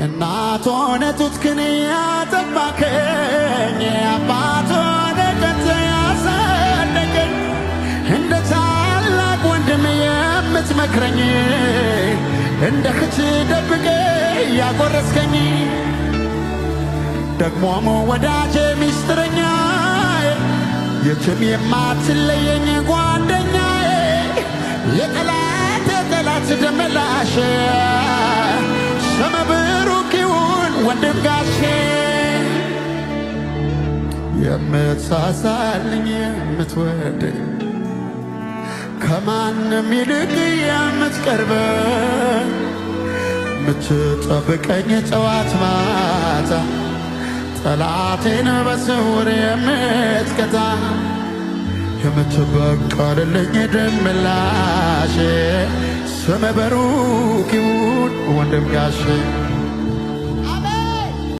እናት ሆነ ጡትክን ያጠባከኝ አባት ሆነ ቀጥ ያሳደገኝ እንደ ታላቅ ወንድም የምትመክረኝ እንደ እህት ደብቀ ያጎረስከኝ ደግሞም ወዳጄ ሚስጥረኛዬ የትም የማትለየኝ ጓደኛዬ የጠላት ደመላሽ ስም ብሩክ ይሁን ወንድም ጋሼ የምትሳሳልኝ የምትወደኝ ከማንም ይልቅ የምትቀርበኝ ምትጠብቀኝ ጠዋት ማታ ጠላቴን በስውር የምትቀጣ የምትበቀልልኝ ደምላሼ ስም ብሩክ ይሁን ወንድም ጋሼ